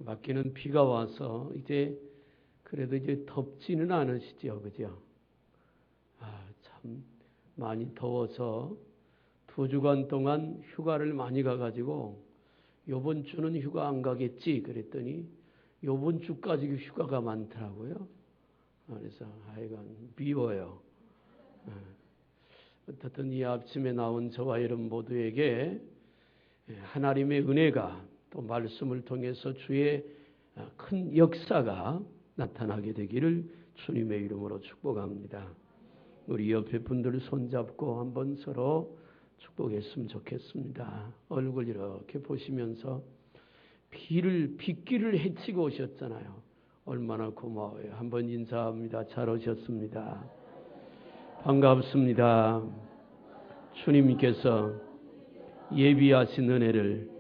밖에는 비가 와서 이제 그래도 이제 덥지는 않으시죠, 그죠? 참 많이 더워서 2주간 동안 휴가를 많이 가가지고 요번 주는 휴가 안 가겠지 그랬더니 요번 주까지 휴가가 많더라고요. 그래서 하여간 미워요. 어떻든 이 아침에 나온 저와 여러분 모두에게 하나님의 은혜가 또 말씀을 통해서 주의 큰 역사가 나타나게 되기를 주님의 이름으로 축복합니다. 우리 옆에 분들 손잡고 한번 서로 축복했으면 좋겠습니다. 얼굴 이렇게 보시면서 빗길을 헤치고 오셨잖아요. 얼마나 고마워요. 한번 인사합니다. 잘 오셨습니다. 반갑습니다. 주님께서 예비하신 은혜를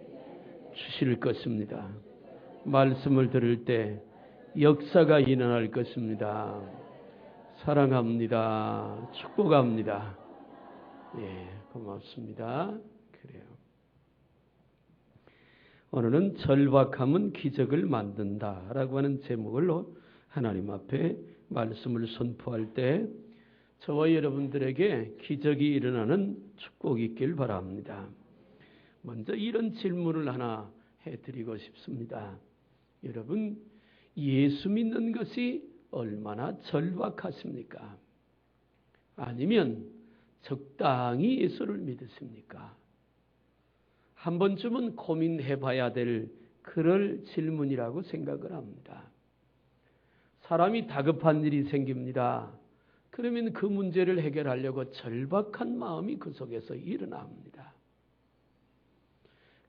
주실 것입니다. 말씀을 들을 때 역사가 일어날 것입니다. 사랑합니다. 축복합니다. 예, 고맙습니다. 그래요. 오늘은 절박함은 기적을 만든다라고 하는 제목으로 하나님 앞에 말씀을 선포할 때 저와 여러분들에게 기적이 일어나는 축복이 있길 바랍니다. 먼저 이런 질문을 하나 해드리고 싶습니다. 여러분, 예수 믿는 것이 얼마나 절박하십니까? 아니면 적당히 예수를 믿으십니까? 한 번쯤은 고민해 봐야 될 그럴 질문이라고 생각을 합니다. 사람이 다급한 일이 생깁니다. 그러면 그 문제를 해결하려고 절박한 마음이 그 속에서 일어납니다.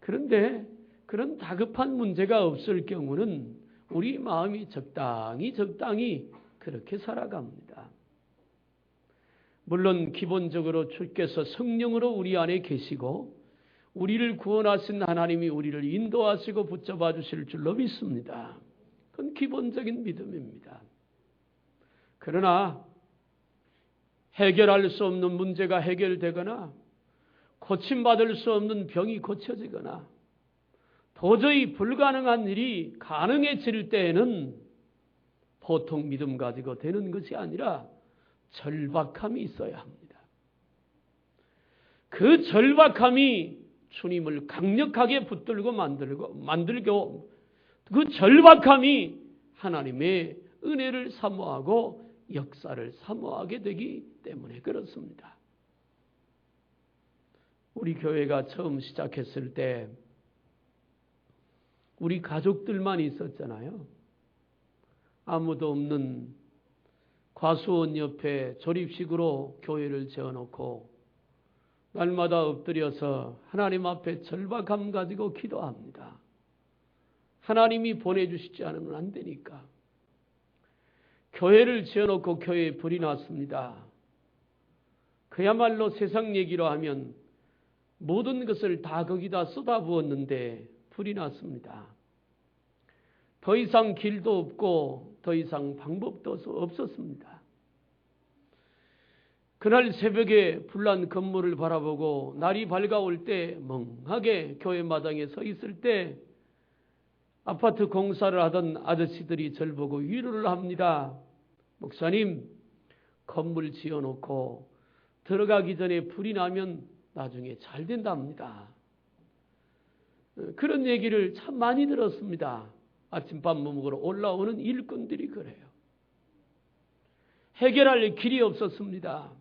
그런데 그런 다급한 문제가 없을 경우는 우리 마음이 적당히 그렇게 살아갑니다. 물론 기본적으로 주께서 성령으로 우리 안에 계시고 우리를 구원하신 하나님이 우리를 인도하시고 붙잡아 주실 줄로 믿습니다. 그건 기본적인 믿음입니다. 그러나 해결할 수 없는 문제가 해결되거나 고침받을 수 없는 병이 고쳐지거나 도저히 불가능한 일이 가능해질 때에는 보통 믿음 가지고 되는 것이 아니라 절박함이 있어야 합니다. 그 절박함이 주님을 강력하게 붙들고 만들고 그 절박함이 하나님의 은혜를 사모하고 역사를 사모하게 되기 때문에 그렇습니다. 우리 교회가 처음 시작했을 때 우리 가족들만 있었잖아요. 아무도 없는 과수원 옆에 조립식으로 교회를 지어놓고 날마다 엎드려서 하나님 앞에 절박함 가지고 기도합니다. 하나님이 보내주시지 않으면 안 되니까. 교회를 지어놓고 교회에 불이 났습니다. 그야말로 세상 얘기로 하면 모든 것을 다 거기다 쏟아부었는데 불이 났습니다. 더 이상 길도 없고 더 이상 방법도 없었습니다. 그날 새벽에 불난 건물을 바라보고 날이 밝아올 때 멍하게 교회 마당에 서 있을 때 아파트 공사를 하던 아저씨들이 절 보고 위로를 합니다. 목사님, 건물 지어놓고 들어가기 전에 불이 나면 나중에 잘 된답니다. 그런 얘기를 참 많이 들었습니다. 아침밥 먹으러 올라오는 일꾼들이 그래요. 해결할 길이 없었습니다.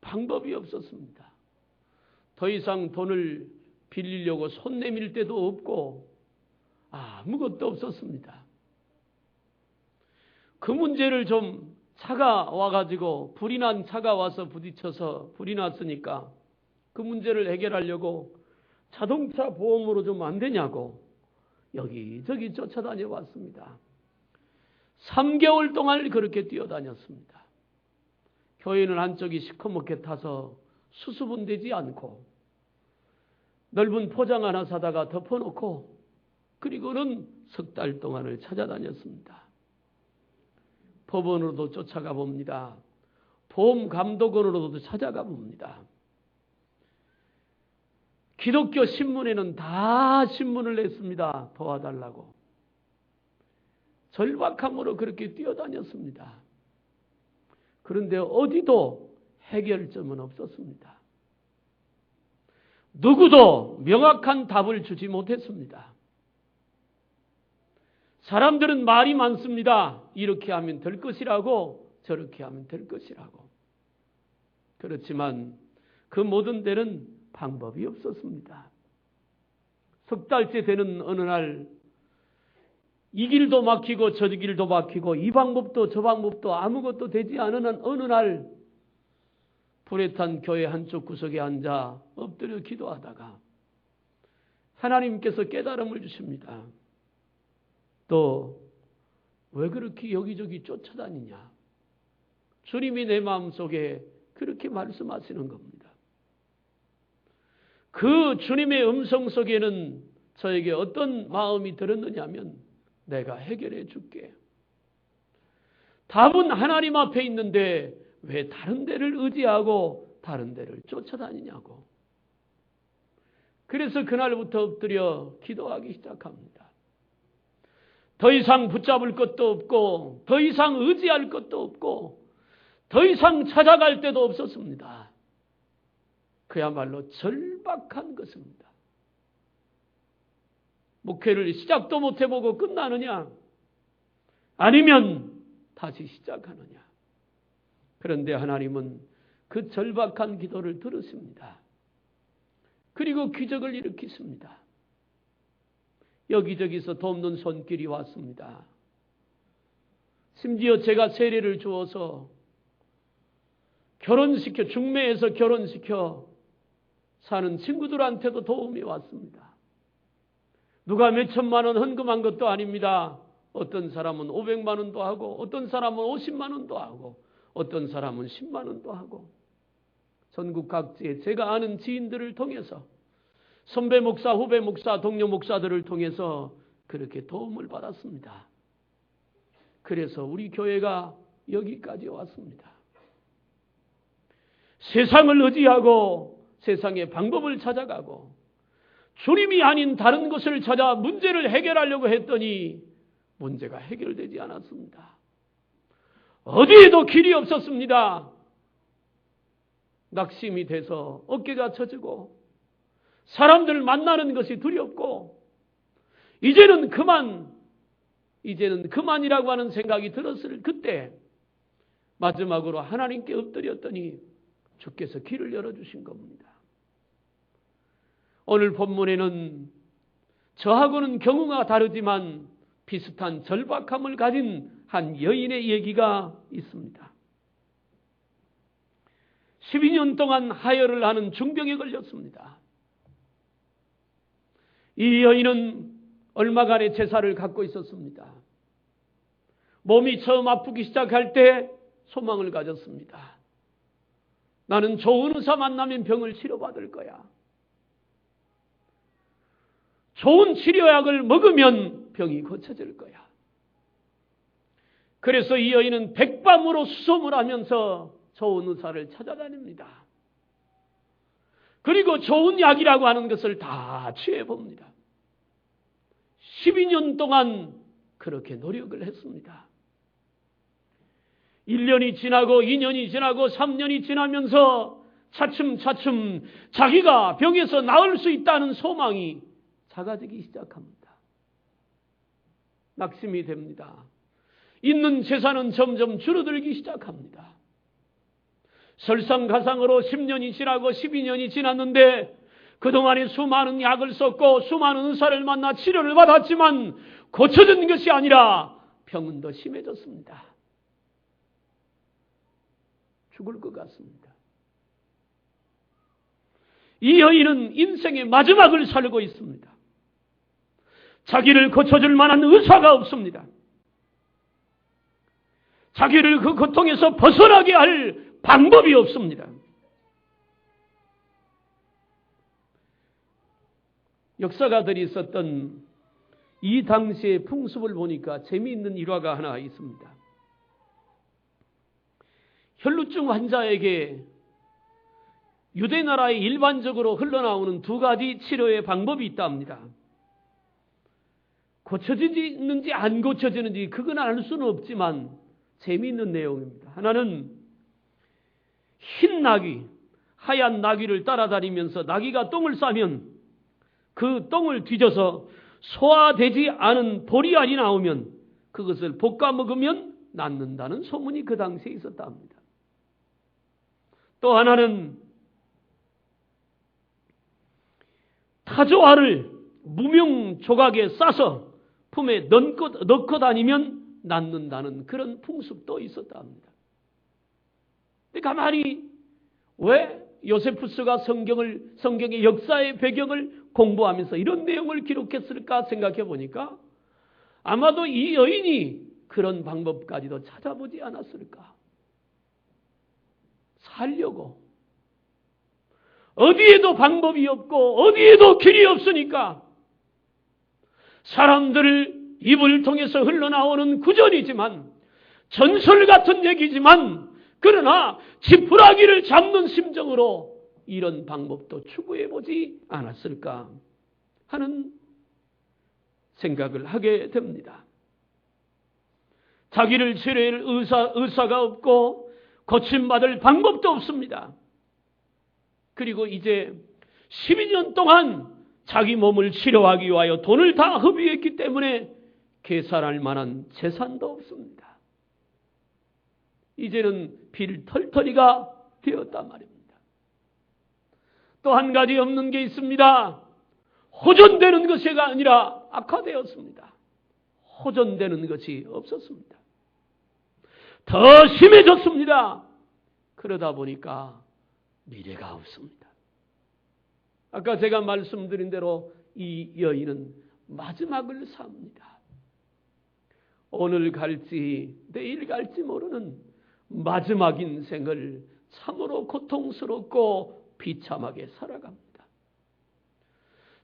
방법이 없었습니다. 더 이상 돈을 빌리려고 손 내밀 데도 없고 아무것도 없었습니다. 그 문제를 좀 차가 와가지고 불이 난 차가 와서 부딪혀서 불이 났으니까 그 문제를 해결하려고 자동차 보험으로 좀 안 되냐고 여기저기 쫓아다녀 왔습니다. 3개월 동안 그렇게 뛰어다녔습니다. 교회는 한쪽이 시커멓게 타서 수습은 되지 않고 넓은 포장 하나 사다가 덮어놓고 그리고는 3달 동안을 찾아다녔습니다. 법원으로도 쫓아가 봅니다. 보험감독원으로도 찾아가 봅니다. 기독교 신문에는 다 신문을 냈습니다. 도와달라고. 절박함으로 그렇게 뛰어다녔습니다. 그런데 어디도 해결점은 없었습니다. 누구도 명확한 답을 주지 못했습니다. 사람들은 말이 많습니다. 이렇게 하면 될 것이라고, 저렇게 하면 될 것이라고. 그렇지만 그 모든 데는 방법이 없었습니다. 석 달째 되는 어느 날 이 길도 막히고 저 길도 막히고 이 방법도 저 방법도 아무것도 되지 않은 어느 날 불에 탄 교회 한쪽 구석에 앉아 엎드려 기도하다가 하나님께서 깨달음을 주십니다. 또 왜 그렇게 여기저기 쫓아다니냐? 주님이 내 마음속에 그렇게 말씀하시는 겁니다. 그 주님의 음성 속에는 저에게 어떤 마음이 들었느냐면 내가 해결해 줄게. 답은 하나님 앞에 있는데 왜 다른 데를 의지하고 다른 데를 쫓아다니냐고. 그래서 그날부터 엎드려 기도하기 시작합니다. 더 이상 붙잡을 것도 없고 더 이상 의지할 것도 없고 더 이상 찾아갈 데도 없었습니다. 그야말로 절박한 것입니다. 목회를 시작도 못 해보고 끝나느냐? 아니면 다시 시작하느냐? 그런데 하나님은 그 절박한 기도를 들으십니다. 그리고 기적을 일으키십니다. 여기저기서 돕는 손길이 왔습니다. 심지어 제가 세례를 주어서 중매에서 결혼시켜 사는 친구들한테도 도움이 왔습니다. 누가 몇 천만 원 헌금한 것도 아닙니다. 어떤 사람은 500만 원도 하고 어떤 사람은 50만 원도 하고 어떤 사람은 10만 원도 하고 전국 각지에 제가 아는 지인들을 통해서 선배 목사, 후배 목사, 동료 목사들을 통해서 그렇게 도움을 받았습니다. 그래서 우리 교회가 여기까지 왔습니다. 세상을 의지하고 세상의 방법을 찾아가고 주님이 아닌 다른 것을 찾아 문제를 해결하려고 했더니 문제가 해결되지 않았습니다. 어디에도 길이 없었습니다. 낙심이 돼서 어깨가 처지고 사람들을 만나는 것이 두렵고 이제는 그만이라고 하는 생각이 들었을 그때 마지막으로 하나님께 엎드렸더니 주께서 길을 열어주신 겁니다. 오늘 본문에는 저하고는 경우가 다르지만 비슷한 절박함을 가진 한 여인의 얘기가 있습니다. 12년 동안 하혈을 하는 중병에 걸렸습니다. 이 여인은 얼마간의 제사를 갖고 있었습니다. 몸이 처음 아프기 시작할 때 소망을 가졌습니다. 나는 좋은 의사 만나면 병을 치료받을 거야. 좋은 치료약을 먹으면 병이 고쳐질 거야. 그래서 이 여인은 백밤으로 수소문 하면서 좋은 의사를 찾아다닙니다. 그리고 좋은 약이라고 하는 것을 다 취해봅니다. 12년 동안 그렇게 노력을 했습니다. 1년이 지나고 2년이 지나고 3년이 지나면서 차츰차츰 자기가 병에서 나을 수 있다는 소망이 작아지기 시작합니다. 낙심이 됩니다. 있는 재산은 점점 줄어들기 시작합니다. 설상가상으로 10년이 지나고 12년이 지났는데 그동안에 수많은 약을 썼고 수많은 의사를 만나 치료를 받았지만 고쳐진 것이 아니라 병은 더 심해졌습니다. 죽을 것 같습니다. 이 여인은 인생의 마지막을 살고 있습니다. 자기를 고쳐줄 만한 의사가 없습니다. 자기를 그 고통에서 벗어나게 할 방법이 없습니다. 역사가들이 있었던 이 당시의 풍습을 보니까 재미있는 일화가 하나 있습니다. 혈루증 환자에게 유대 나라에 일반적으로 흘러나오는 두 가지 치료의 방법이 있다 합니다. 고쳐지는지 안 고쳐지는지 그건 알 수는 없지만 재미있는 내용입니다. 하나는 흰 나귀, 하얀 나귀를 따라다니면서 나귀가 똥을 싸면 그 똥을 뒤져서 소화되지 않은 보리알이 나오면 그것을 볶아 먹으면 낫는다는 소문이 그 당시에 있었다 합니다. 또 하나는 타조알을 무명 조각에 싸서 품에 넣고 다니면 낫는다는 그런 풍습도 있었다 합니다. 근데 가만히 왜 요세푸스가 성경의 역사의 배경을 공부하면서 이런 내용을 기록했을까 생각해 보니까 아마도 이 여인이 그런 방법까지도 찾아보지 않았을까. 살려고. 어디에도 방법이 없고 어디에도 길이 없으니까 사람들 입을 통해서 흘러나오는 구전이지만 전설 같은 얘기지만 그러나 지푸라기를 잡는 심정으로 이런 방법도 추구해보지 않았을까 하는 생각을 하게 됩니다. 자기를 치료할 의사가 없고 고침받을 방법도 없습니다. 그리고 이제 12년 동안 자기 몸을 치료하기 위하여 돈을 다 허비했기 때문에 계산할 만한 재산도 없습니다. 이제는 빌털터리가 되었단 말입니다. 또 한 가지 없는 게 있습니다. 호전되는 것이 아니라 악화되었습니다. 호전되는 것이 없었습니다. 더 심해졌습니다. 그러다 보니까 미래가 없습니다. 아까 제가 말씀드린 대로 이 여인은 마지막을 삽니다. 오늘 갈지 내일 갈지 모르는 마지막 인생을 참으로 고통스럽고 비참하게 살아갑니다.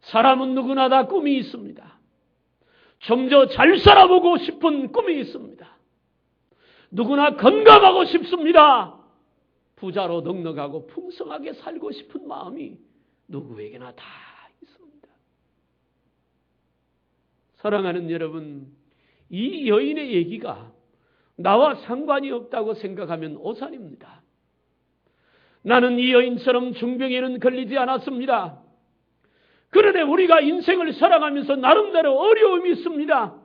사람은 누구나 다 꿈이 있습니다. 좀 더 잘 살아보고 싶은 꿈이 있습니다. 누구나 건강하고 싶습니다. 부자로 넉넉하고 풍성하게 살고 싶은 마음이 누구에게나 다 있습니다. 사랑하는 여러분, 이 여인의 얘기가 나와 상관이 없다고 생각하면 오산입니다. 나는 이 여인처럼 중병에는 걸리지 않았습니다. 그런데 우리가 인생을 살아가면서 나름대로 어려움이 있습니다.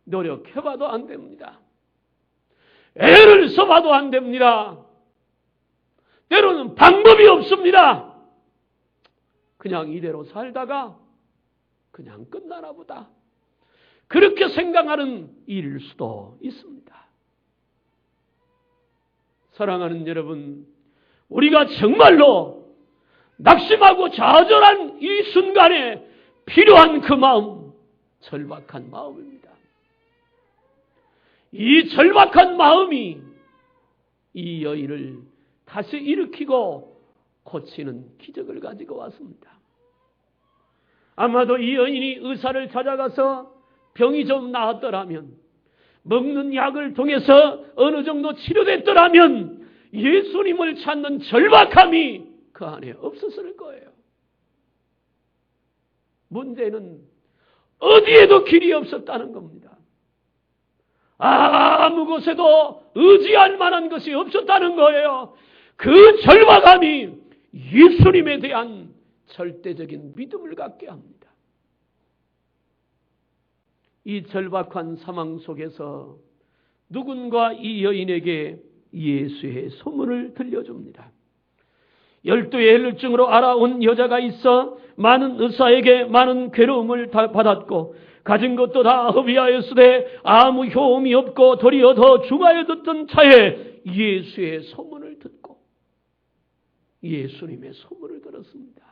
노력해봐도 안 됩니다. 애를 써봐도 안 됩니다. 때로는 방법이 없습니다. 그냥 이대로 살다가 그냥 끝나나 보다. 그렇게 생각하는 일일 수도 있습니다. 사랑하는 여러분, 우리가 정말로 낙심하고 좌절한 이 순간에 필요한 그 마음, 절박한 마음입니다. 이 절박한 마음이 이 여인을 다시 일으키고 고치는 기적을 가지고 왔습니다. 아마도 이 여인이 의사를 찾아가서 병이 좀 나았더라면, 먹는 약을 통해서 어느 정도 치료됐더라면 예수님을 찾는 절박함이 그 안에 없었을 거예요. 문제는 어디에도 길이 없었다는 겁니다. 아무 곳에도 의지할 만한 것이 없었다는 거예요. 그 절박함이 예수님에 대한 절대적인 믿음을 갖게 합니다. 이 절박한 상황 속에서 누군가 이 여인에게 예수의 소문을 들려줍니다. 12의 혈증으로 알아온 여자가 있어 많은 의사에게 많은 괴로움을 받았고 가진 것도 다 허비하였으되 아무 효험이 없고 도리어 더 중하여졌던 차에 예수의 소문을 듣고 예수님의 소문을 들었습니다.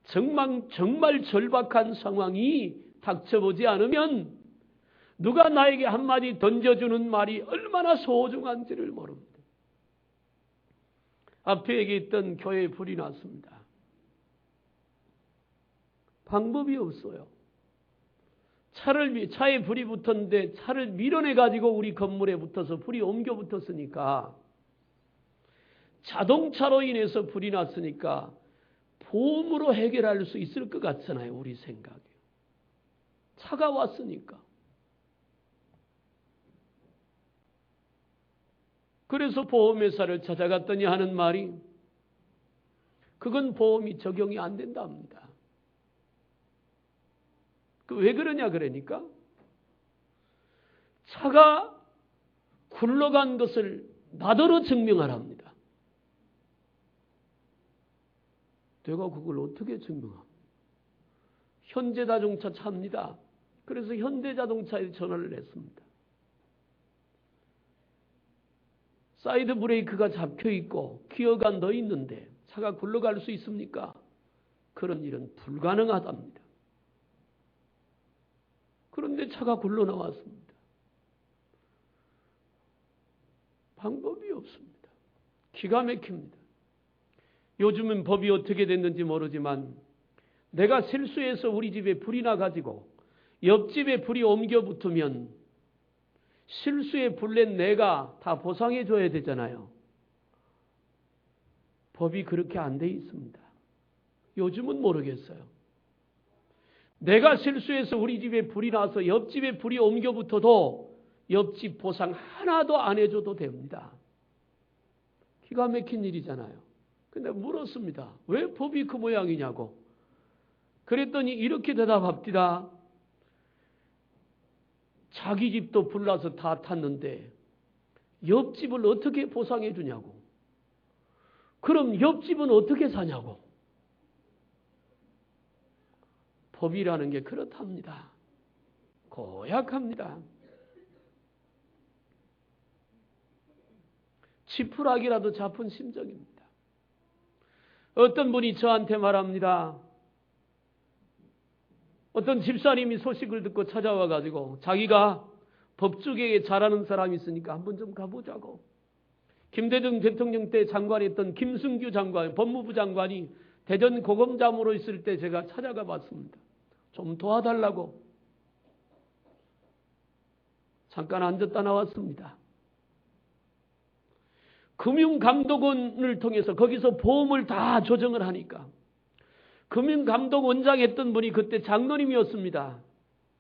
정말 절박한 상황이 닥쳐보지 않으면 누가 나에게 한마디 던져주는 말이 얼마나 소중한지를 모릅니다. 앞에 얘기했던 교회에 불이 났습니다. 방법이 없어요. 차에 불이 붙었는데 차를 밀어내가지고 우리 건물에 붙어서 불이 옮겨 붙었으니까 자동차로 인해서 불이 났으니까 보험으로 해결할 수 있을 것 같잖아요. 우리 생각에. 차가 왔으니까. 그래서 보험회사를 찾아갔더니 하는 말이 그건 보험이 적용이 안 된다 합니다. 왜 그러냐 그러니까 차가 굴러간 것을 나더러 증명하랍니다. 내가 그걸 어떻게 증명합니까? 현대자동차 차입니다. 그래서 현대자동차에 전화를 했습니다. 사이드 브레이크가 잡혀 있고 기어가 넣어 있는데 차가 굴러갈 수 있습니까? 그런 일은 불가능하답니다. 그런데 차가 굴러 나왔습니다. 방법이 없습니다. 기가 막힙니다. 요즘은 법이 어떻게 됐는지 모르지만 내가 실수해서 우리 집에 불이 나가지고 옆집에 불이 옮겨 붙으면 실수에 불낸 내가 다 보상해 줘야 되잖아요. 법이 그렇게 안 돼 있습니다. 요즘은 모르겠어요. 내가 실수해서 우리 집에 불이 나서 옆집에 불이 옮겨 붙어도 옆집 보상 하나도 안 해줘도 됩니다. 기가 막힌 일이잖아요. 근데 물었습니다. 왜 법이 그 모양이냐고. 그랬더니 이렇게 대답합니다. 자기 집도 불나서 다 탔는데 옆집을 어떻게 보상해 주냐고. 그럼 옆집은 어떻게 사냐고. 법이라는 게 그렇답니다. 고약합니다. 지푸라기라도 잡은 심정입니다. 어떤 분이 저한테 말합니다. 어떤 집사님이 소식을 듣고 찾아와 가지고 자기가 법조계에 잘하는 사람이 있으니까 한번 좀 가보자고. 김대중 대통령 때 장관이었던 김승규 장관, 법무부 장관이 대전 고검장으로 있을 때 제가 찾아가 봤습니다. 좀 도와달라고. 잠깐 앉았다 나왔습니다. 금융감독원을 통해서 거기서 보험을 다 조정을 하니까 금융감독 원장 했던 분이 그때 장로님이었습니다.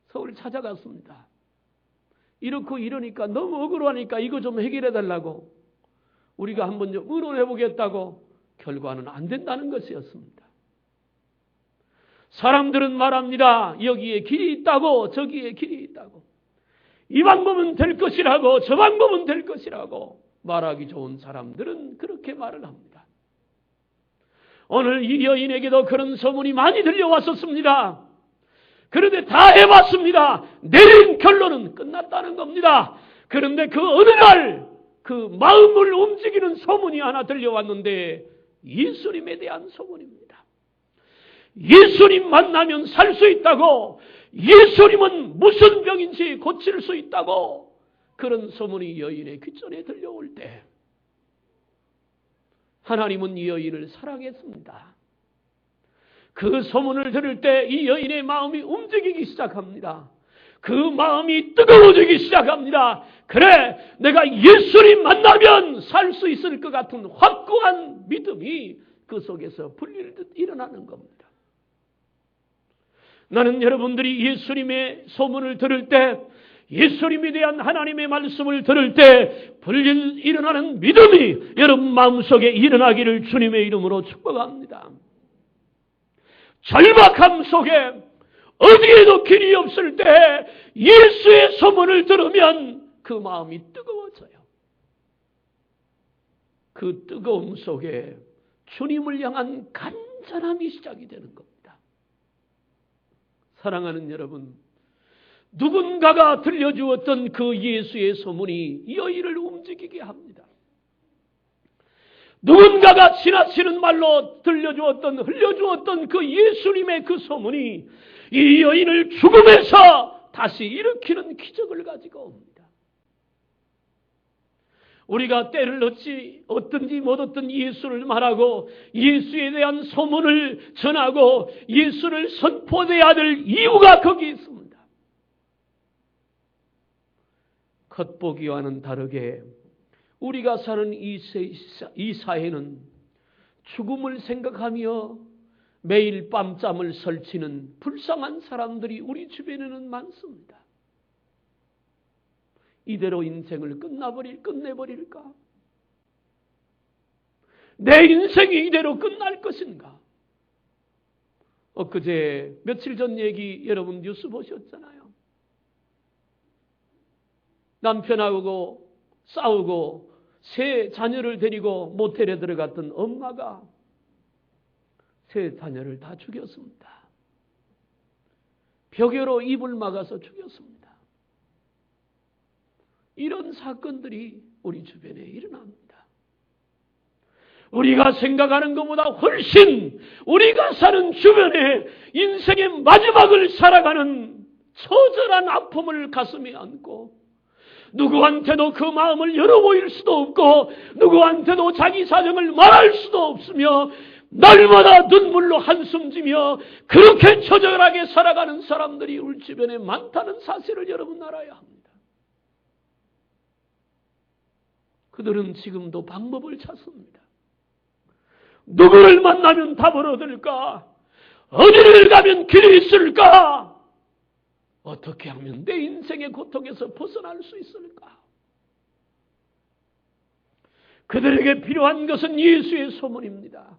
서울 찾아갔습니다. 이렇고 이러니까 너무 억울하니까 이거 좀 해결해 달라고 우리가 한번 좀 의논해 보겠다고 결과는 안 된다는 것이었습니다. 사람들은 말합니다. 여기에 길이 있다고 저기에 길이 있다고 이 방법은 될 것이라고 저 방법은 될 것이라고 말하기 좋은 사람들은 그렇게 말을 합니다. 오늘 이 여인에게도 그런 소문이 많이 들려왔었습니다. 그런데 다 해봤습니다. 내린 결론은 끝났다는 겁니다. 그런데 그 어느 날 그 마음을 움직이는 소문이 하나 들려왔는데 예수님에 대한 소문입니다. 예수님 만나면 살 수 있다고, 예수님은 무슨 병인지 고칠 수 있다고 그런 소문이 여인의 귓전에 들려올 때 하나님은 이 여인을 사랑했습니다. 그 소문을 들을 때 이 여인의 마음이 움직이기 시작합니다. 그 마음이 뜨거워지기 시작합니다. 그래, 내가 예수님 만나면 살 수 있을 것 같은 확고한 믿음이 그 속에서 불릴듯 일어나는 겁니다. 나는 여러분들이 예수님의 소문을 들을 때, 예수님에 대한 하나님의 말씀을 들을 때 일어나는 믿음이 여러분 마음속에 일어나기를 주님의 이름으로 축복합니다. 절박함 속에 어디에도 길이 없을 때 예수의 소문을 들으면 그 마음이 뜨거워져요. 그 뜨거움 속에 주님을 향한 간절함이 시작이 되는 겁니다. 사랑하는 여러분, 누군가가 들려주었던 그 예수의 소문이 이 여인을 움직이게 합니다. 누군가가 지나치는 말로 흘려주었던 그 예수님의 그 소문이 이 여인을 죽음에서 다시 일으키는 기적을 가지고 옵니다. 우리가 때를 얻든지 못 얻든 예수를 말하고 예수에 대한 소문을 전하고 예수를 선포해야 될 이유가 거기 있습니다. 겉보기와는 다르게 우리가 사는 이 사회는 죽음을 생각하며 매일 밤잠을 설치는 불쌍한 사람들이 우리 주변에는 많습니다. 이대로 인생을 끝내버릴까? 내 인생이 이대로 끝날 것인가? 엊그제 며칠 전 얘기 여러분 뉴스 보셨잖아요. 남편하고 싸우고 세 자녀를 데리고 모텔에 들어갔던 엄마가 세 자녀를 다 죽였습니다. 벽으로 입을 막아서 죽였습니다. 이런 사건들이 우리 주변에 일어납니다. 우리가 생각하는 것보다 훨씬 우리가 사는 주변에 인생의 마지막을 살아가는 처절한 아픔을 가슴에 안고 누구한테도 그 마음을 열어보일 수도 없고 누구한테도 자기 사정을 말할 수도 없으며 날마다 눈물로 한숨 지며 그렇게 처절하게 살아가는 사람들이 우리 주변에 많다는 사실을 여러분 알아야 합니다. 그들은 지금도 방법을 찾습니다. 누구를 만나면 답을 얻을까? 어디를 가면 길이 있을까? 어떻게 하면 내 인생의 고통에서 벗어날 수 있을까? 그들에게 필요한 것은 예수의 소문입니다.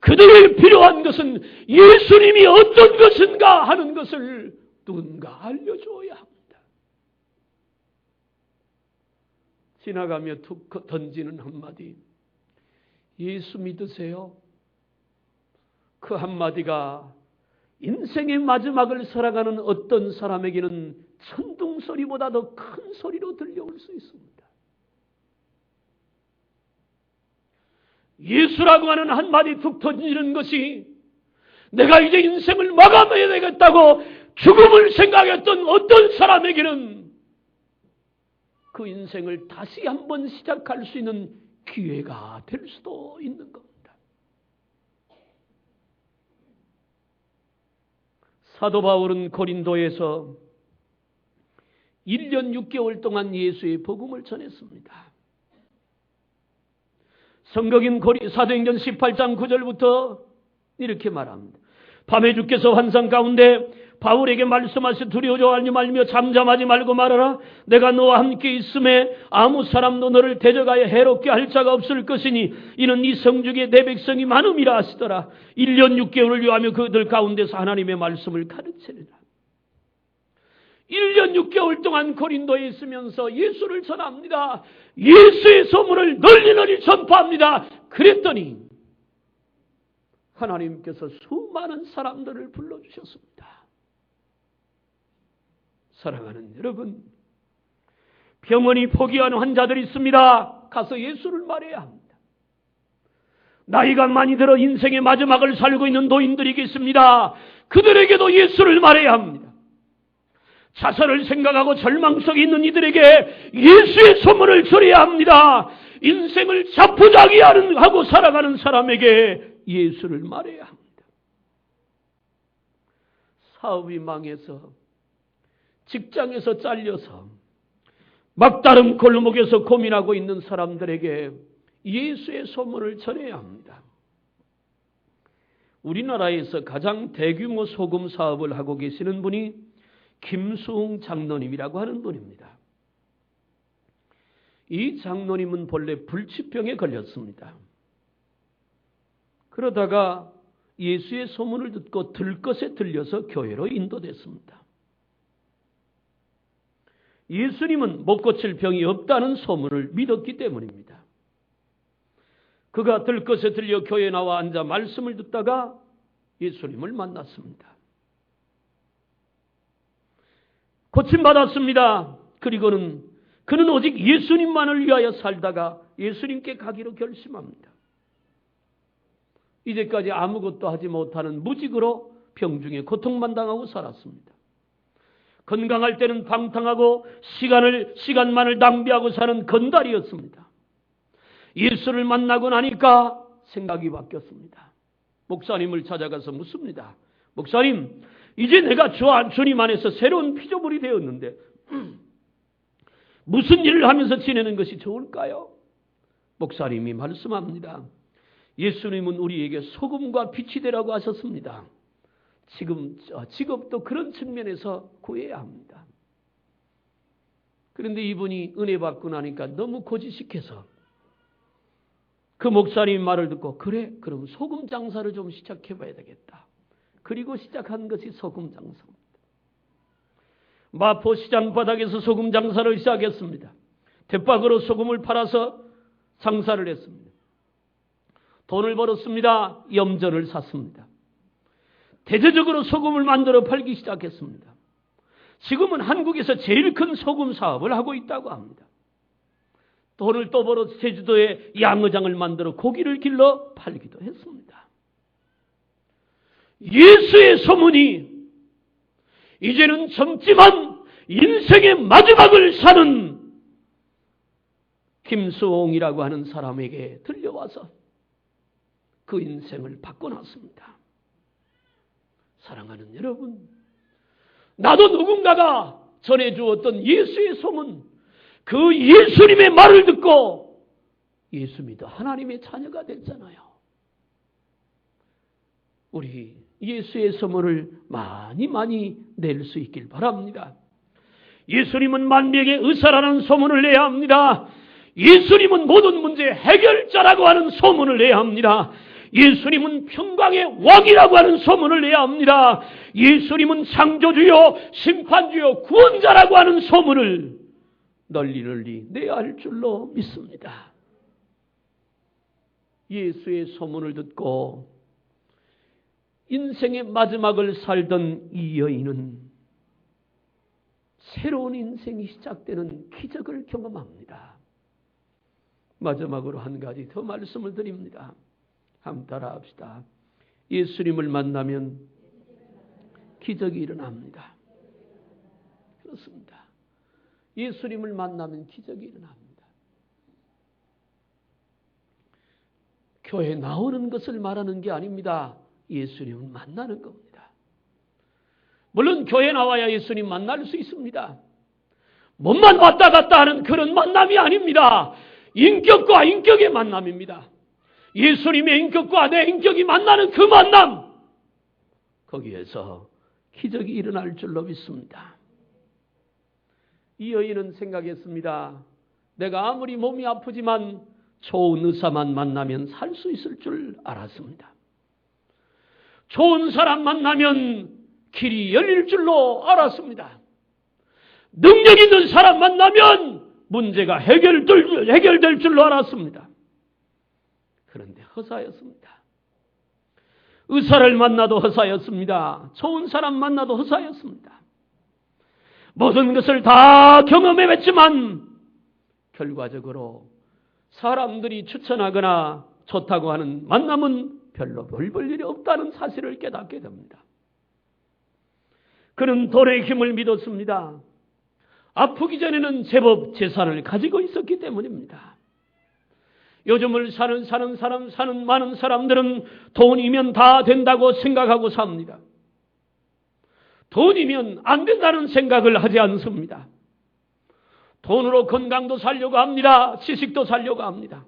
그들에게 필요한 것은 예수님이 어떤 것인가 하는 것을 누군가 알려줘야 합니다. 지나가며 툭 던지는 한마디, 예수 믿으세요? 그 한마디가 인생의 마지막을 살아가는 어떤 사람에게는 천둥 소리보다 더 큰 소리로 들려올 수 있습니다. 예수라고 하는 한마디 툭 던지는 것이 내가 이제 인생을 마감해야 되겠다고 죽음을 생각했던 어떤 사람에게는 그 인생을 다시 한번 시작할 수 있는 기회가 될 수도 있는 겁니다. 사도 바울은 고린도에서 1년 6개월 동안 예수의 복음을 전했습니다. 성경인 사도행전 18장 9절부터 이렇게 말합니다. 밤에 주께서 환상 가운데 바울에게 말씀하시 두려워하지 말며 잠잠하지 말고 말하라. 내가 너와 함께 있음에 아무 사람도 너를 대적하여 해롭게 할 자가 없을 것이니 이는 이 성중에 내 백성이 많음이라 하시더라. 1년 6개월을 요하며 그들 가운데서 하나님의 말씀을 가르치리라. 1년 6개월 동안 고린도에 있으면서 예수를 전합니다. 예수의 소문을 널리 전파합니다. 그랬더니 하나님께서 수많은 사람들을 불러주셨습니다. 사랑하는 여러분, 병원이 포기하는 환자들이 있습니다. 가서 예수를 말해야 합니다. 나이가 많이 들어 인생의 마지막을 살고 있는 노인들이 계십니다. 그들에게도 예수를 말해야 합니다. 자살을 생각하고 절망 속에 있는 이들에게 예수의 소문을 전해야 합니다. 인생을 자포자기하고 살아가는 사람에게 예수를 말해야 합니다. 사업이 망해서 직장에서 잘려서 막다른 골목에서 고민하고 있는 사람들에게 예수의 소문을 전해야 합니다. 우리나라에서 가장 대규모 소금 사업을 하고 계시는 분이 김수웅 장로님이라고 하는 분입니다. 이 장로님은 본래 불치병에 걸렸습니다. 그러다가 예수의 소문을 듣고 들것에 들려서 교회로 인도됐습니다. 예수님은 못 고칠 병이 없다는 소문을 믿었기 때문입니다. 그가 들것에 들려 교회에 나와 앉아 말씀을 듣다가 예수님을 만났습니다. 고침받았습니다. 그리고는 그는 오직 예수님만을 위하여 살다가 예수님께 가기로 결심합니다. 이제까지 아무것도 하지 못하는 무직으로 병중에 고통만 당하고 살았습니다. 건강할 때는 방탕하고 시간만을 낭비하고 사는 건달이었습니다. 예수를 만나고 나니까 생각이 바뀌었습니다. 목사님을 찾아가서 묻습니다. 목사님, 이제 내가 주님 안에서 새로운 피조물이 되었는데 무슨 일을 하면서 지내는 것이 좋을까요? 목사님이 말씀합니다. 예수님은 우리에게 소금과 빛이 되라고 하셨습니다. 지금 직업도 그런 측면에서 구해야 합니다. 그런데 이분이 은혜 받고 나니까 너무 고지식해서 그 목사님 말을 듣고 그래 그럼 소금 장사를 좀 시작해 봐야 되겠다. 그리고 시작한 것이 소금 장사입니다. 마포시장 바닥에서 소금 장사를 시작했습니다. 대박으로 소금을 팔아서 장사를 했습니다. 돈을 벌었습니다. 염전을 샀습니다. 대대적으로 소금을 만들어 팔기 시작했습니다. 지금은 한국에서 제일 큰 소금 사업을 하고 있다고 합니다. 돈을 또 벌어서 제주도에 양어장을 만들어 고기를 길러 팔기도 했습니다. 예수의 소문이 이제는 젊지만 인생의 마지막을 사는 김수홍이라고 하는 사람에게 들려와서 그 인생을 바꿔놨습니다. 사랑하는 여러분, 나도 누군가가 전해주었던 예수의 소문, 그 예수님의 말을 듣고 예수 믿어 하나님의 자녀가 됐잖아요. 우리 예수의 소문을 많이 낼 수 있길 바랍니다. 예수님은 만병의 의사라는 소문을 내야 합니다. 예수님은 모든 문제 해결자라고 하는 소문을 내야 합니다. 예수님은 평강의 왕이라고 하는 소문을 내야 합니다. 예수님은 창조주요 심판주요 구원자라고 하는 소문을 널리 내야 할 줄로 믿습니다. 예수의 소문을 듣고 인생의 마지막을 살던 이 여인은 새로운 인생이 시작되는 기적을 경험합니다. 마지막으로 한 가지 더 말씀을 드립니다. 한번 따라합시다. 예수님을 만나면 기적이 일어납니다. 그렇습니다. 예수님을 만나면 기적이 일어납니다. 교회에 나오는 것을 말하는 게 아닙니다. 예수님을 만나는 겁니다. 물론 교회에 나와야 예수님 만날 수 있습니다. 몸만 왔다 갔다 하는 그런 만남이 아닙니다. 인격과 인격의 만남입니다. 예수님의 인격과 내 인격이 만나는 그 만남, 거기에서 기적이 일어날 줄로 믿습니다. 이 여인은 생각했습니다. 내가 아무리 몸이 아프지만 좋은 의사만 만나면 살 수 있을 줄 알았습니다. 좋은 사람 만나면 길이 열릴 줄로 알았습니다. 능력 있는 사람 만나면 문제가 해결될 줄로 알았습니다. 그런데 허사였습니다. 의사를 만나도 허사였습니다. 좋은 사람 만나도 허사였습니다. 모든 것을 다 경험해봤지만 결과적으로 사람들이 추천하거나 좋다고 하는 만남은 별로 별 볼 일이 없다는 사실을 깨닫게 됩니다. 그는 돈의 힘을 믿었습니다. 아프기 전에는 제법 재산을 가지고 있었기 때문입니다. 요즘을 사는 많은 사람들은 돈이면 다 된다고 생각하고 삽니다. 돈이면 안 된다는 생각을 하지 않습니다. 돈으로 건강도 살려고 합니다. 지식도 살려고 합니다.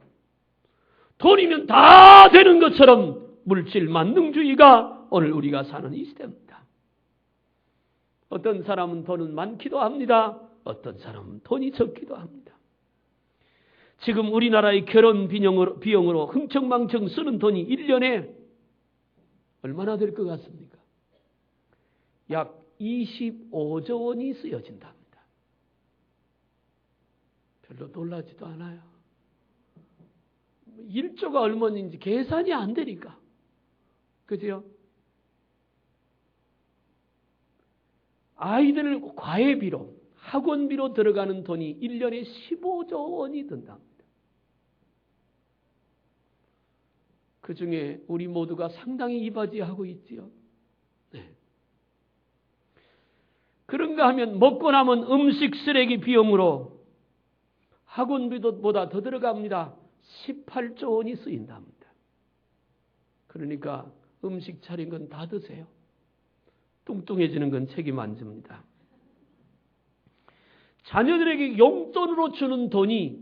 돈이면 다 되는 것처럼 물질 만능주의가 오늘 우리가 사는 이 시대입니다. 어떤 사람은 돈은 많기도 합니다. 어떤 사람은 돈이 적기도 합니다. 지금 우리나라의 결혼 비용으로 흥청망청 쓰는 돈이 1년에 얼마나 될 것 같습니까? 약 25조 원이 쓰여진답니다. 별로 놀라지도 않아요. 1조가 얼마인지 계산이 안 되니까. 그죠? 아이들 과외비로, 학원비로 들어가는 돈이 1년에 15조 원이 든답니다. 그 중에 우리 모두가 상당히 이바지하고 있지요. 네. 그런가 하면 먹고 남은 음식 쓰레기 비용으로 학원비보다 더 들어갑니다. 18조 원이 쓰인답니다. 그러니까 음식 차린 건 다 드세요. 뚱뚱해지는 건 책임 안 집니다. 자녀들에게 용돈으로 주는 돈이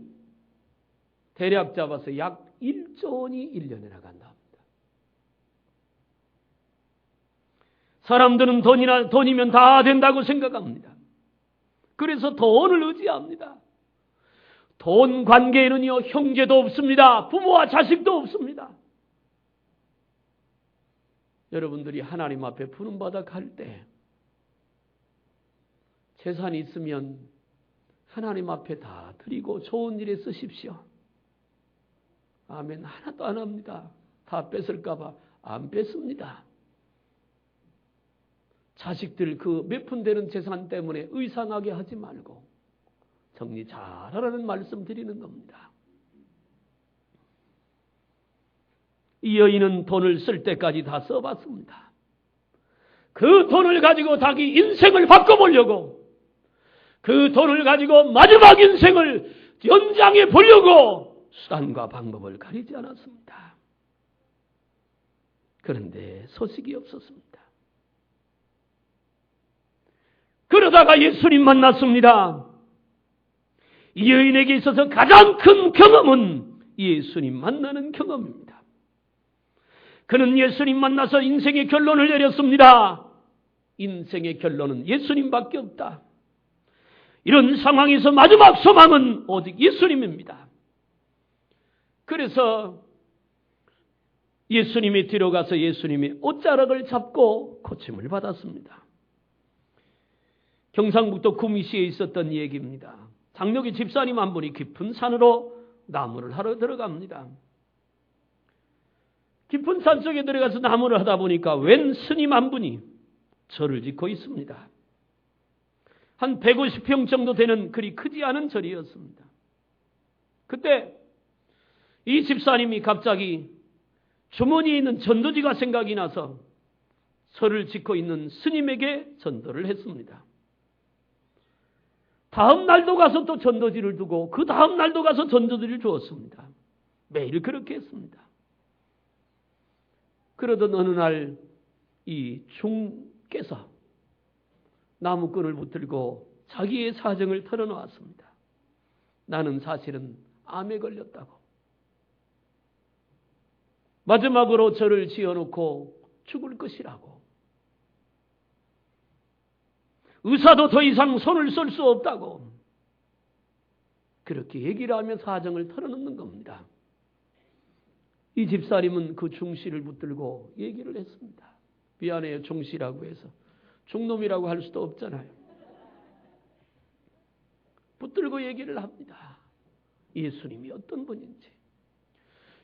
대략 잡아서 약 1조 원이 1년에 나간다 합니다. 사람들은 돈이면 다 된다고 생각합니다. 그래서 돈을 의지합니다. 돈 관계에는요, 형제도 없습니다. 부모와 자식도 없습니다. 여러분들이 하나님 앞에 부름받아 갈 때 재산이 있으면 하나님 앞에 다 드리고 좋은 일에 쓰십시오. 아멘. 하나도 안 합니다. 다 뺏을까 봐 안 뺏습니다. 자식들 그 몇 푼 되는 재산 때문에 의상하게 하지 말고 정리 잘하라는 말씀 드리는 겁니다. 이 여인은 돈을 쓸 때까지 다 써봤습니다. 그 돈을 가지고 자기 인생을 바꿔보려고, 그 돈을 가지고 마지막 인생을 연장해 보려고 수단과 방법을 가리지 않았습니다. 그런데 소식이 없었습니다. 그러다가 예수님 만났습니다. 이 여인에게 있어서 가장 큰 경험은 예수님 만나는 경험입니다. 그는 예수님 만나서 인생의 결론을 내렸습니다. 인생의 결론은 예수님밖에 없다. 이런 상황에서 마지막 소망은 오직 예수님입니다. 그래서 예수님이 뒤로 가서 예수님의 옷자락을 잡고 고침을 받았습니다. 경상북도 구미시에 있었던 얘기입니다. 장로교 집사님 한 분이 깊은 산으로 나무를 하러 들어갑니다. 깊은 산 속에 들어가서 나무를 하다 보니까 웬 스님 한 분이 절을 짓고 있습니다. 한 150평 정도 되는 그리 크지 않은 절이었습니다. 그때 이 집사님이 갑자기 주머니에 있는 전도지가 생각이 나서 절을 짓고 있는 스님에게 전도를 했습니다. 다음 날도 가서 또 전도지를 두고 그 다음 날도 가서 전도지를 주었습니다. 매일 그렇게 했습니다. 그러던 어느 날 이 중께서 나무꾼을 붙들고 자기의 사정을 털어놓았습니다. 나는 사실은 암에 걸렸다고. 마지막으로 저를 지어놓고 죽을 것이라고. 의사도 더 이상 손을 쓸 수 없다고. 그렇게 얘기를 하며 사정을 털어놓는 겁니다. 이 집사님은 그 중씨를 붙들고 얘기를 했습니다. 미안해요, 중씨라고 해서. 중놈이라고 할 수도 없잖아요. 붙들고 얘기를 합니다. 예수님이 어떤 분인지,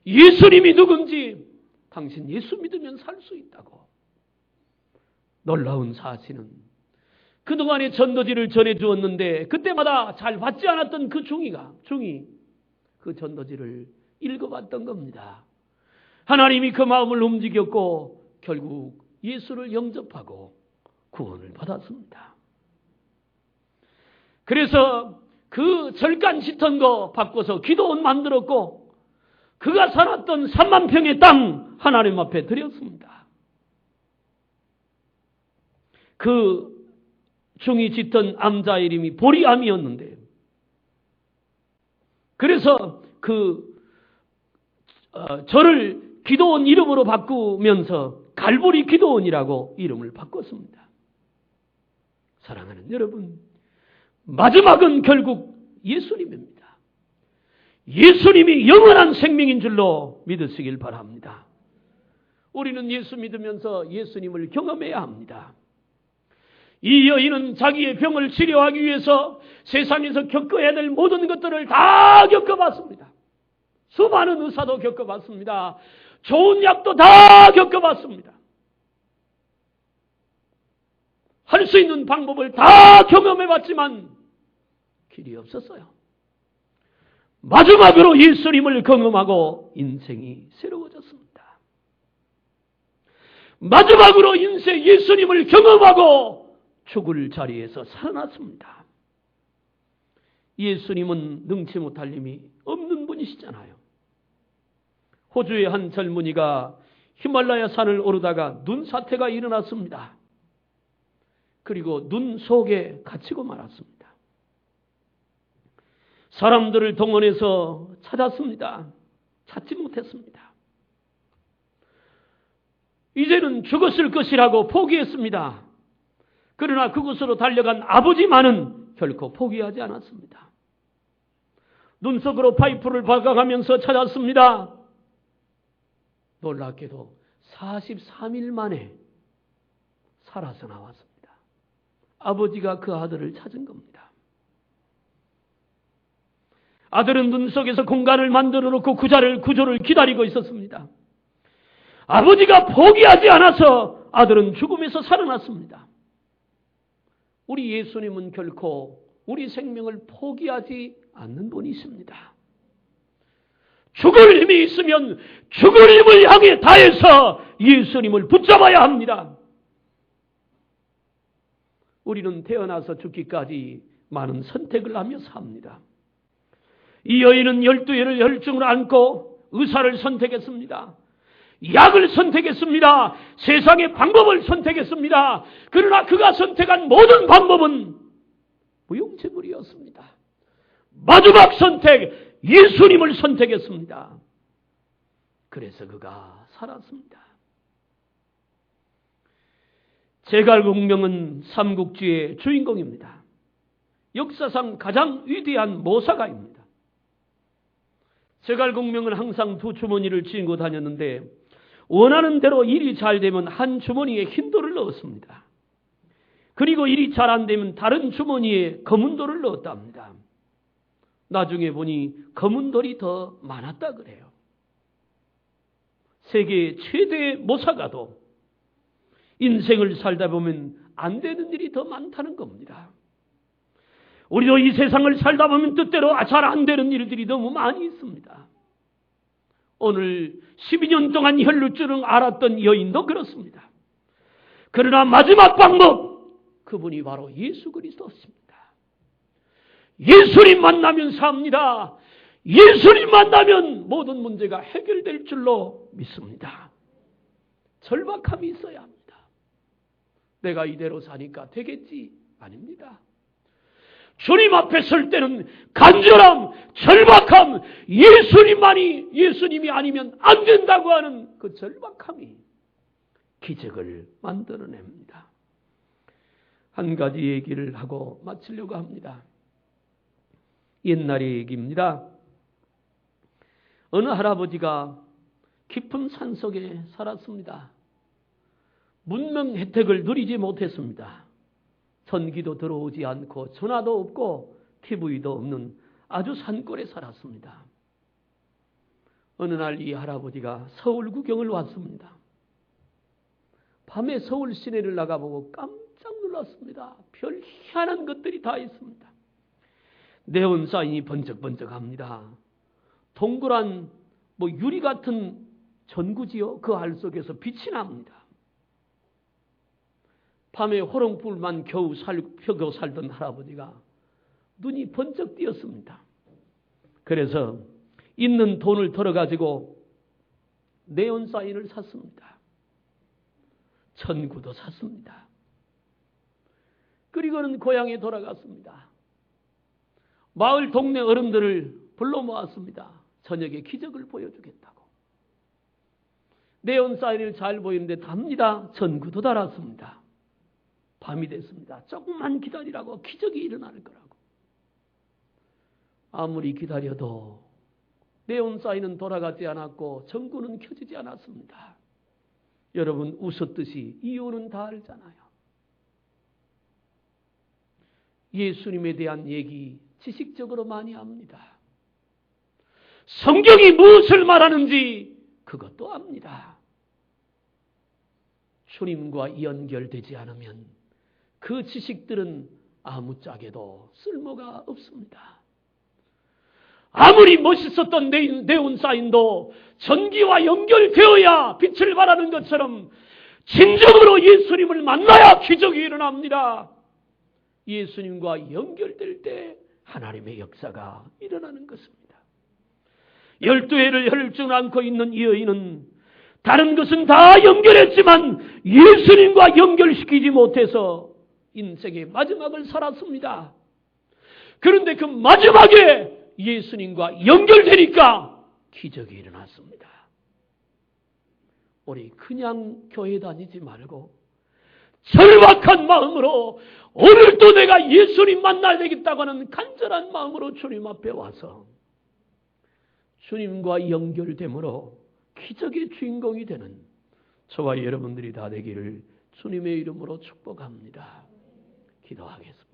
예수님이 누군지, 당신 예수 믿으면 살 수 있다고. 놀라운 사실은 그동안의 전도지를 전해주었는데 그때마다 잘 받지 않았던 그 중이 그 전도지를 읽어봤던 겁니다. 하나님이 그 마음을 움직였고 결국 예수를 영접하고 구원을 받았습니다. 그래서 그 절간 짙은 거 바꿔서 기도원 만들었고 그가 살았던 3만 평의 땅 하나님 앞에 드렸습니다. 그 중이 짙은 암자 이름이 보리암이었는데 그래서 저를 기도원 이름으로 바꾸면서 갈보리 기도원이라고 이름을 바꿨습니다. 사랑하는 여러분, 마지막은 결국 예수님입니다. 예수님이 영원한 생명인 줄로 믿으시길 바랍니다. 우리는 예수 믿으면서 예수님을 경험해야 합니다. 이 여인은 자기의 병을 치료하기 위해서 세상에서 겪어야 될 모든 것들을 다 겪어봤습니다. 수많은 의사도 겪어봤습니다. 좋은 약도 다 겪어봤습니다. 할 수 있는 방법을 다 경험해봤지만 길이 없었어요. 마지막으로 예수님을 경험하고 인생이 새로워졌습니다. 마지막으로 인생 예수님을 경험하고 죽을 자리에서 살아났습니다. 예수님은 능치 못할 힘이 없는 분이시잖아요. 호주의 한 젊은이가 히말라야 산을 오르다가 눈사태가 일어났습니다. 그리고 눈 속에 갇히고 말았습니다. 사람들을 동원해서 찾았습니다. 찾지 못했습니다. 이제는 죽었을 것이라고 포기했습니다. 그러나 그곳으로 달려간 아버지만은 결코 포기하지 않았습니다. 눈속으로 파이프를 박아가면서 찾았습니다. 놀랍게도 43일 만에 살아서 나왔습니다. 아버지가 그 아들을 찾은 겁니다. 아들은 눈 속에서 공간을 만들어 놓고 구조를 기다리고 있었습니다. 아버지가 포기하지 않아서 아들은 죽음에서 살아났습니다. 우리 예수님은 결코 우리 생명을 포기하지 않는 분이십니다. 죽을 힘이 있으면 죽을 힘을 향해 다해서 예수님을 붙잡아야 합니다. 우리는 태어나서 죽기까지 많은 선택을 하며 삽니다. 이 여인은 12회를 혈증을 안고 의사를 선택했습니다. 약을 선택했습니다. 세상의 방법을 선택했습니다. 그러나 그가 선택한 모든 방법은 무용지물이었습니다. 마지막 선택, 예수님을 선택했습니다. 그래서 그가 살았습니다. 제갈공명은 삼국지의 주인공입니다. 역사상 가장 위대한 모사가입니다. 제갈공명은 항상 두 주머니를 쥐고 다녔는데 원하는 대로 일이 잘 되면 한 주머니에 흰 돌을 넣었습니다. 그리고 일이 잘 안 되면 다른 주머니에 검은 돌을 넣었답니다. 나중에 보니 검은 돌이 더 많았다 그래요. 세계 최대의 모사가도 인생을 살다 보면 안 되는 일이 더 많다는 겁니다. 우리도 이 세상을 살다 보면 뜻대로 잘 안 되는 일들이 너무 많이 있습니다. 오늘 12년 동안 혈루증을 앓았던 여인도 그렇습니다. 그러나 마지막 방법, 그분이 바로 예수 그리스도십니다. 예수님 만나면 삽니다. 예수님 만나면 모든 문제가 해결될 줄로 믿습니다. 절박함이 있어야 합니다. 내가 이대로 사니까 되겠지? 아닙니다. 주님 앞에 설 때는 간절함, 절박함, 예수님이 아니면 안 된다고 하는 그 절박함이 기적을 만들어냅니다. 한 가지 얘기를 하고 마치려고 합니다. 옛날의 얘기입니다. 어느 할아버지가 깊은 산속에 살았습니다. 문명 혜택을 누리지 못했습니다. 전기도 들어오지 않고 전화도 없고 TV도 없는 아주 산골에 살았습니다. 어느 날 이 할아버지가 서울 구경을 왔습니다. 밤에 서울 시내를 나가보고 깜짝 놀랐습니다. 별 희한한 것들이 다 있습니다. 네온 사인이 번쩍번쩍합니다. 동그란 유리 같은 전구지요. 그 알 속에서 빛이 납니다. 밤에 호롱불만 겨우 펴고 살던 할아버지가 눈이 번쩍 띄었습니다. 그래서 있는 돈을 털어가지고 네온 사인을 샀습니다. 전구도 샀습니다. 그리고는 고향에 돌아갔습니다. 마을 동네 어른들을 불러 모았습니다. 저녁에 기적을 보여주겠다고. 네온 사인을 잘 보이는데 답니다. 전구도 달았습니다. 밤이 됐습니다. 조금만 기다리라고, 기적이 일어날 거라고. 아무리 기다려도 네온 사인은 돌아가지 않았고 전구는 켜지지 않았습니다. 여러분 웃었듯이 이유는 다 알잖아요. 예수님에 대한 얘기 지식적으로 많이 합니다. 성경이 무엇을 말하는지 그것도 압니다. 주님과 연결되지 않으면 그 지식들은 아무짝에도 쓸모가 없습니다. 아무리 멋있었던 네온 사인도 전기와 연결되어야 빛을 발하는 것처럼 진정으로 예수님을 만나야 기적이 일어납니다. 예수님과 연결될 때 하나님의 역사가 일어나는 것입니다. 12회를 혈증을 안고 있는 이 여인은 다른 것은 다 연결했지만 예수님과 연결시키지 못해서 인생의 마지막을 살았습니다. 그런데 그 마지막에 예수님과 연결되니까 기적이 일어났습니다. 우리 그냥 교회 다니지 말고 절박한 마음으로 오늘도 내가 예수님 만나야 되겠다고 하는 간절한 마음으로 주님 앞에 와서 주님과 연결됨으로 기적의 주인공이 되는 저와 여러분들이 다 되기를 주님의 이름으로 축복합니다. 기도하겠습니다.